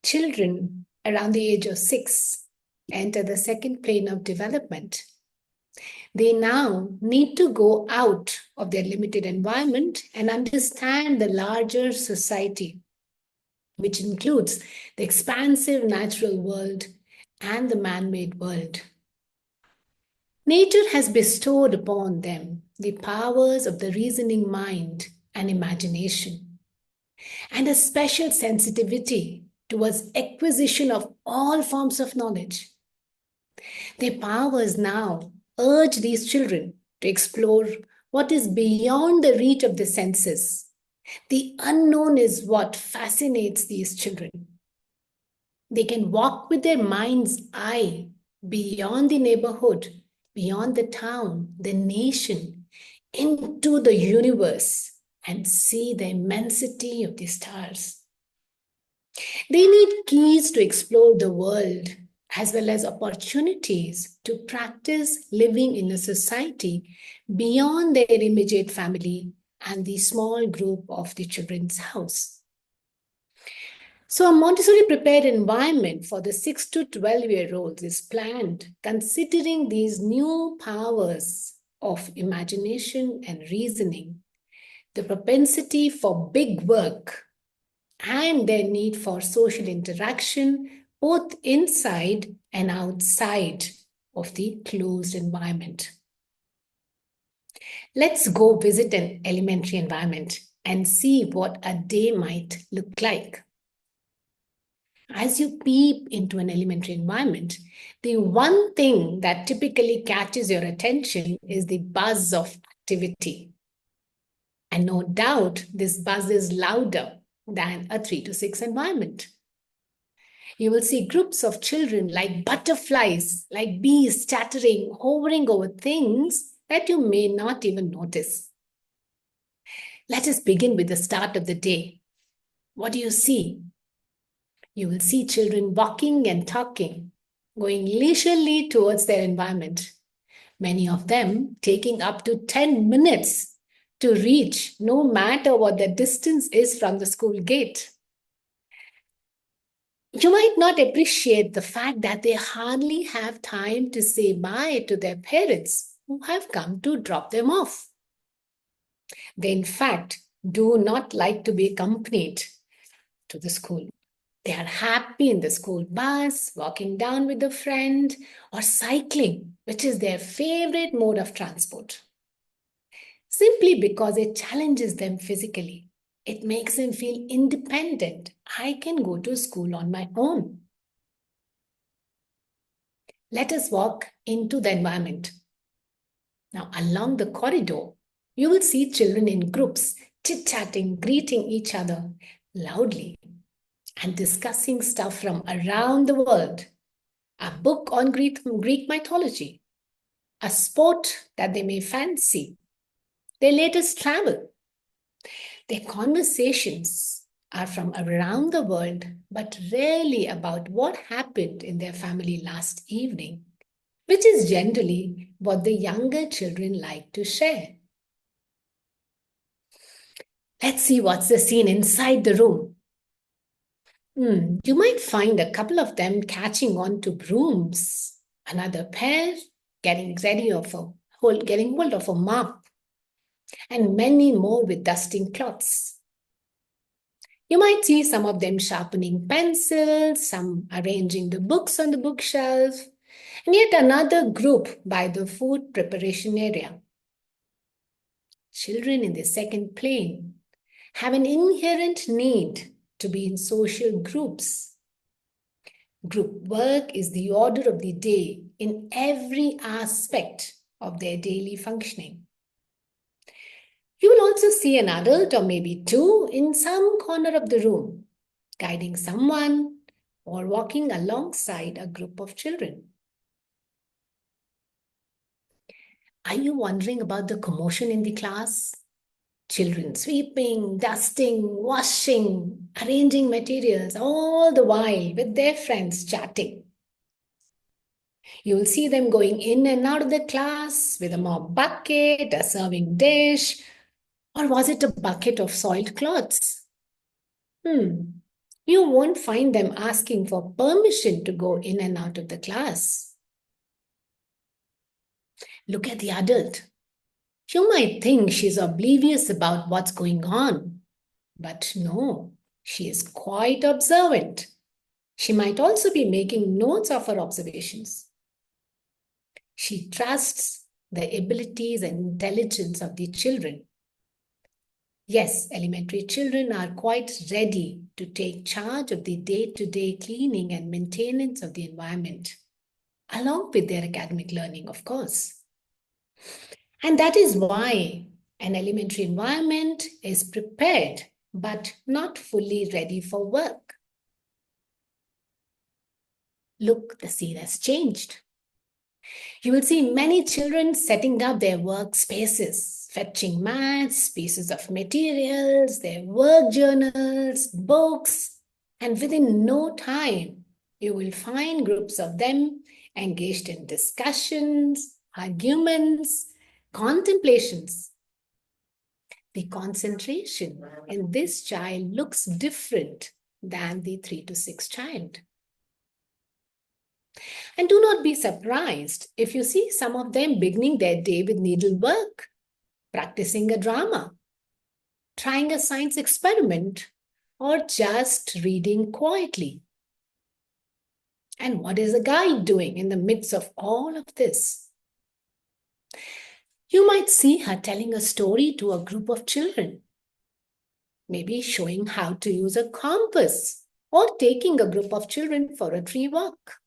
children around the age of 6 enter the second plane of development, they now need to go out of their limited environment and understand the larger society, which includes the expansive natural world and the man-made world. Nature has bestowed upon them the powers of the reasoning mind and imagination, and a special sensitivity towards acquisition of all forms of knowledge. Their powers now urge these children to explore what is beyond the reach of the senses. The unknown is what fascinates these children. They can walk with their mind's eye beyond the neighborhood, beyond the town, the nation, into the universe and see the immensity of the stars. They need keys to explore the world as well as opportunities to practice living in a society beyond their immediate family and the small group of the children's house. So a Montessori prepared environment for the 6 to 12-year-olds is planned considering these new powers of imagination and reasoning, the propensity for big work, and their need for social interaction both inside and outside of the closed environment. Let's go visit an elementary environment and see what a day might look like. As you peep into an elementary environment, the one thing that typically catches your attention is the buzz of activity. And no doubt, this buzz is louder than a 3 to 6 environment. You will see groups of children like butterflies, like bees chattering, hovering over things that you may not even notice. Let us begin with the start of the day. What do you see? You will see children walking and talking, going leisurely towards their environment. Many of them taking up to 10 minutes to reach, no matter what the distance is from the school gate. You might not appreciate the fact that they hardly have time to say bye to their parents who have come to drop them off. They, in fact, do not like to be accompanied to the school. They are happy in the school bus, walking down with a friend, or cycling, which is their favorite mode of transport. Simply because it challenges them physically. It makes them feel independent. I can go to school on my own. Let us walk into the environment. Now, along the corridor, you will see children in groups, chit-chatting, greeting each other loudly, and discussing stuff from around the world, a book on Greek mythology, a sport that they may fancy, their latest travel. Their conversations are from around the world, but rarely about what happened in their family last evening, which is generally what the younger children like to share. Let's see what's the scene inside the room. You might find a couple of them catching on to brooms, another pair getting hold of a mop, and many more with dusting cloths. You might see some of them sharpening pencils, some arranging the books on the bookshelf, and yet another group by the food preparation area. Children in the second plane have an inherent need to be in social groups. Group work is the order of the day in every aspect of their daily functioning. You will also see an adult or maybe two in some corner of the room, guiding someone or walking alongside a group of children. Are you wondering about the commotion in the class? Children sweeping, dusting, washing, arranging materials, all the while with their friends chatting. You will see them going in and out of the class with a mop bucket, a serving dish, or was it a bucket of soiled cloths? You You won't find them asking for permission to go in and out of the class. Look at the adult. You might think she's oblivious about what's going on, but no, she is quite observant. She might also be making notes of her observations. She trusts the abilities and intelligence of the children. Yes, elementary children are quite ready to take charge of the day-to-day cleaning and maintenance of the environment, along with their academic learning, of course. And that is why an elementary environment is prepared but not fully ready for work. Look, the scene has changed. You will see many children setting up their workspaces, fetching mats, pieces of materials, their work journals, books, and within no time, you will find groups of them engaged in discussions, arguments, contemplations. The concentration in this child looks different than the 3 to 6 child. And do not be surprised if you see some of them beginning their day with needlework, practicing a drama, trying a science experiment, or just reading quietly. And what is a guide doing in the midst of all of this? You might see her telling a story to a group of children, maybe showing how to use a compass, or taking a group of children for a tree walk.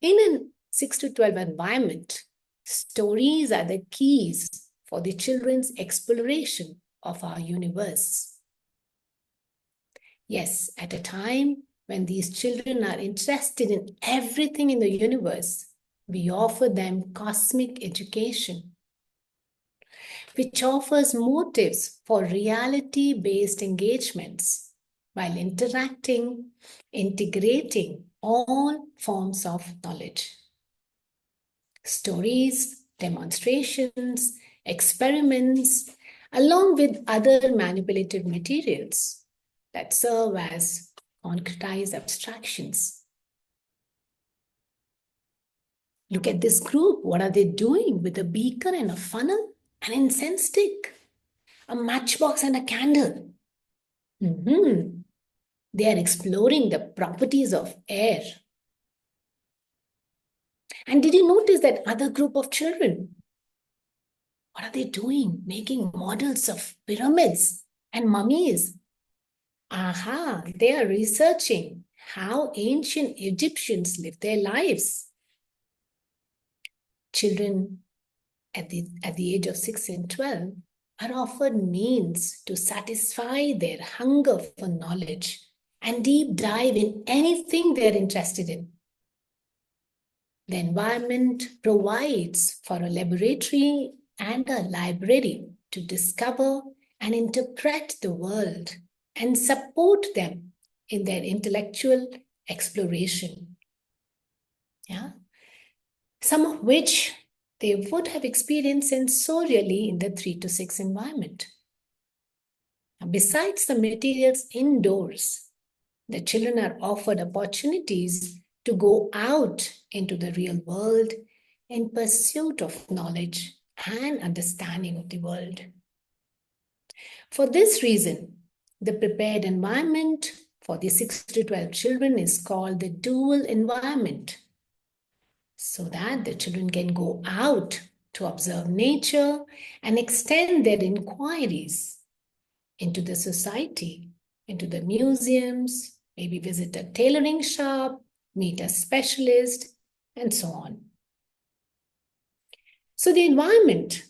In a 6 to 12 environment, stories are the keys for the children's exploration of our universe. Yes, at a time when these children are interested in everything in the universe, we offer them cosmic education, which offers motives for reality-based engagements while integrating all forms of knowledge. Stories, demonstrations, experiments, along with other manipulative materials that serve as concretized abstractions. Look at this group. What are they doing with a beaker and a funnel, an incense stick, a matchbox and a candle? They are exploring the properties of air. And did you notice that other group of children? What are they doing? Making models of pyramids and mummies. Aha, they are researching how ancient Egyptians lived their lives. Children at the age of 6 and 12 are offered means to satisfy their hunger for knowledge and deep dive in anything they're interested in. The environment provides for a laboratory and a library to discover and interpret the world and support them in their intellectual exploration. Yeah? Some of which they would have experienced sensorially in the 3 to 6 environment. Besides the materials indoors, the children are offered opportunities to go out into the real world in pursuit of knowledge and understanding of the world. For this reason, the prepared environment for the 6 to 12 children is called the dual environment, so that the children can go out to observe nature and extend their inquiries into the society, into the museums, maybe visit a tailoring shop, meet a specialist, and so on. So the environment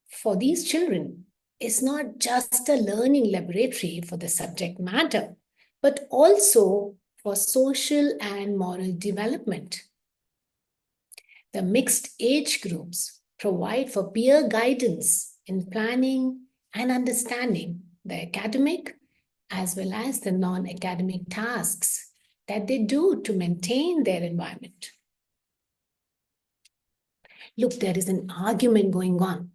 for these children is not just a learning laboratory for the subject matter, but also for social and moral development. The mixed age groups provide for peer guidance in planning and understanding the academic as well as the non-academic tasks that they do to maintain their environment. Look, there is an argument going on.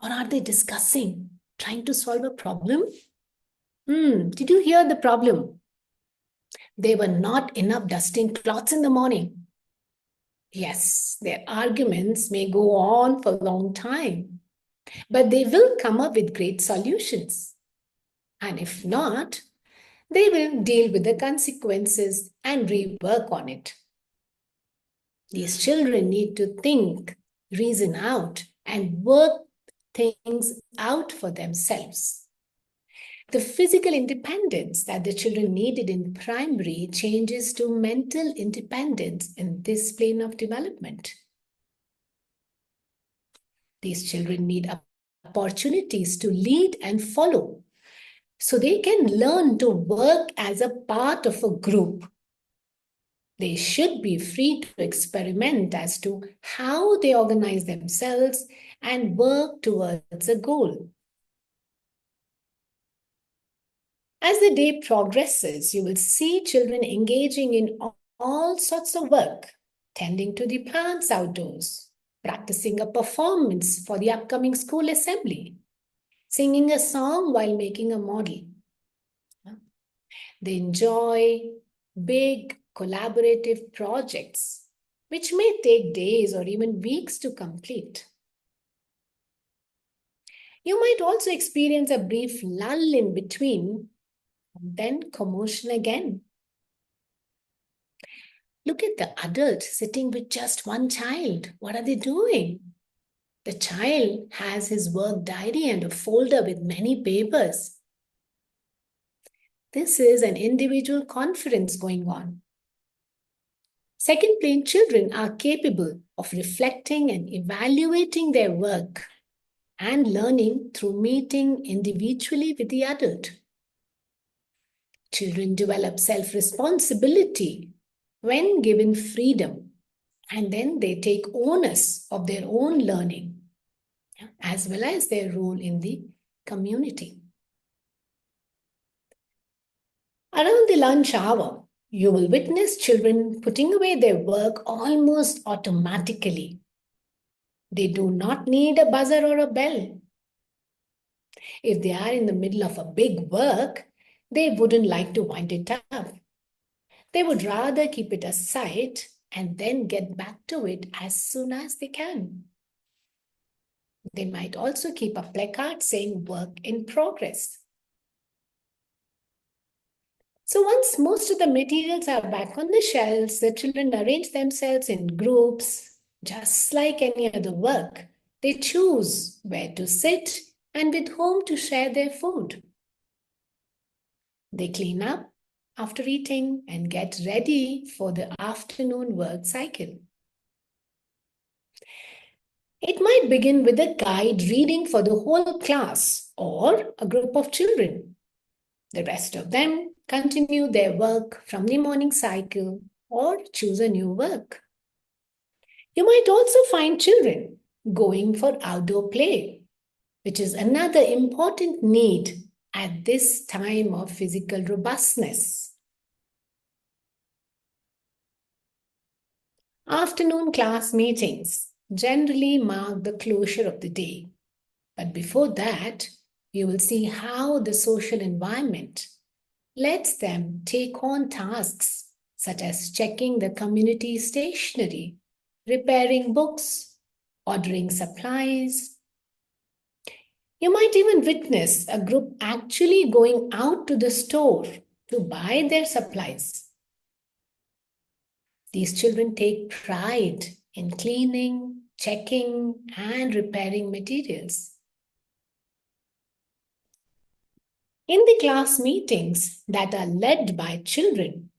Or are they discussing, trying to solve a problem? Did you hear the problem? There were not enough dusting cloths in the morning. Yes, their arguments may go on for a long time, but they will come up with great solutions. And if not, they will deal with the consequences and rework on it. These children need to think, reason out, and work things out for themselves. The physical independence that the children needed in primary changes to mental independence in this plane of development. These children need opportunities to lead and follow so they can learn to work as a part of a group. They should be free to experiment as to how they organize themselves and work towards a goal. As the day progresses, you will see children engaging in all sorts of work, tending to the plants outdoors, practicing a performance for the upcoming school assembly, singing a song while making a model. They enjoy big collaborative projects, which may take days or even weeks to complete. You might also experience a brief lull in between, then commotion again. Look at the adult sitting with just one child. What are they doing? The child has his work diary and a folder with many papers. This is an individual conference going on. Second plane children are capable of reflecting and evaluating their work and learning through meeting individually with the adult. Children develop self-responsibility when given freedom, and then they take onus of their own learning as well as their role in the community. Around the lunch hour, you will witness children putting away their work almost automatically. They do not need a buzzer or a bell. If they are in the middle of a big work, they wouldn't like to wind it up. They would rather keep it aside and then get back to it as soon as they can. They might also keep a placard saying work in progress. So once most of the materials are back on the shelves, the children arrange themselves in groups, just like any other work. They choose where to sit and with whom to share their food. They clean up after eating and get ready for the afternoon work cycle. It might begin with a guide reading for the whole class or a group of children. The rest of them continue their work from the morning cycle or choose a new work. You might also find children going for outdoor play, which is another important need at this time of physical robustness. Afternoon class meetings generally mark the closure of the day. But before that, you will see how the social environment lets them take on tasks such as checking the community stationery, repairing books, ordering supplies. You might even witness a group actually going out to the store to buy their supplies. These children take pride in cleaning, checking, and repairing materials. In the class meetings that are led by children,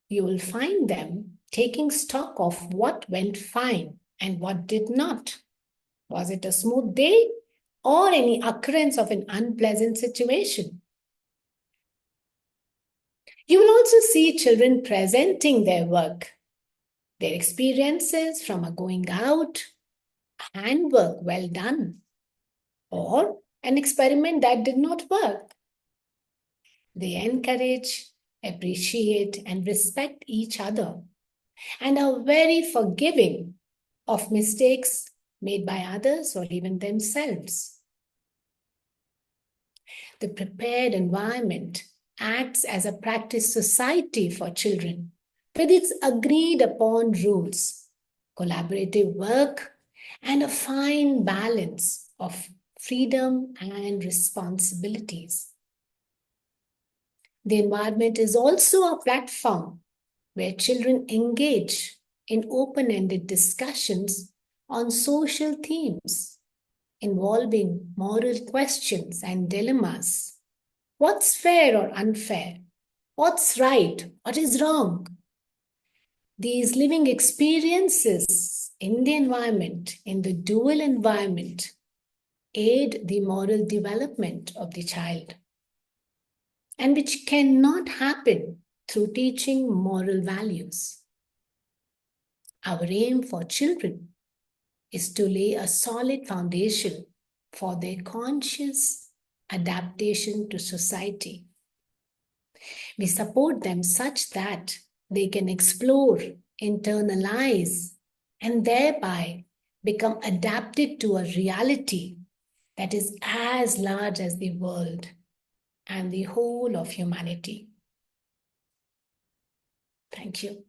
you will find them taking stock of what went fine and what did not. Was it a smooth day or any occurrence of an unpleasant situation? You will also see children presenting their work, their experiences from a going out, handwork well done, or an experiment that did not work. They encourage, appreciate, and respect each other and are very forgiving of mistakes made by others or even themselves. The prepared environment acts as a practice society for children with its agreed upon rules, collaborative work, and a fine balance of freedom and responsibilities. The environment is also a platform where children engage in open-ended discussions on social themes involving moral questions and dilemmas. What's fair or unfair? What's right? What is wrong? These living experiences in the environment, in the dual environment, aid the moral development of the child, and which cannot happen through teaching moral values. Our aim for children is to lay a solid foundation for their conscious adaptation to society. We support them such that they can explore, internalize, and thereby become adapted to a reality that is as large as the world and the whole of humanity. Thank you.